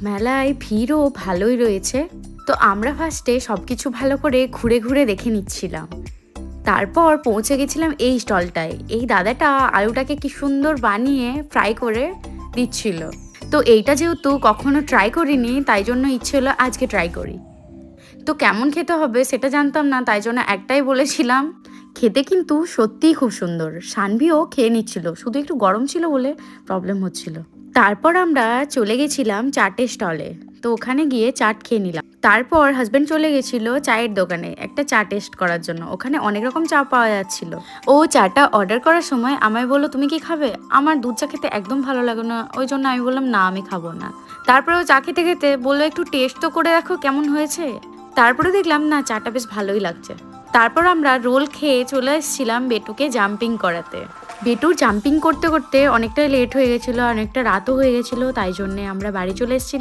মেলায় ভিড়ও ভালোই রয়েছে। তো আমরা ফার্স্টে সব কিছু ভালো করে ঘুরে ঘুরে দেখে নিচ্ছিলাম। তারপর পৌঁছে গেছিলাম এই স্টলটায়। এই দাদাটা আলুটাকে কি সুন্দর বানিয়ে ফ্রাই করে দিচ্ছিল। তো এইটা যেহেতু কখনো ট্রাই করিনি, তাই জন্য ইচ্ছে হলো আজকে ট্রাই করি। তো কেমন খেতে হবে সেটা জানতাম না, তাই জন্য একটাই বলেছিলাম। খেতে কিন্তু সত্যিই খুব সুন্দর। সানভিও খেয়ে নিচ্ছিল, শুধু একটু গরম ছিল বলে প্রবলেম হচ্ছিল। তারপর আমরা চলে গেছিলাম চাটের স্টলে। তো ওখানে গিয়ে চাট খেয়ে নিলাম। তারপর হাজব্যান্ড চলে গেছিল চায়ের দোকানে একটা চা টেস্ট করার জন্য। ওখানে অনেক রকম চা পাওয়া যাচ্ছিল। ও চাটা অর্ডার করার সময় আমায় বললো, তুমি কি খাবে? আমার দুধ চা খেতে একদম ভালো লাগে না, ওই জন্য আমি বললাম না, আমি খাবো না। তারপরে ও চা খেতে খেতে বললো, একটু টেস্ট তো করে দেখো কেমন হয়েছে। তারপরে দেখলাম না, চাটা বেশ ভালোই লাগছে। তারপর আমরা রোল খেয়ে চলে এসেছিলাম বেটুকে জাম্পিং করাতে। বেটুর জাম্পিং করতে করতে অনেকটাই লেট হয়ে গেছিলো, অনেকটা রাতও হয়ে গেছিলো, তাই জন্যে আমরা বাড়ি চলে এসেছিলাম।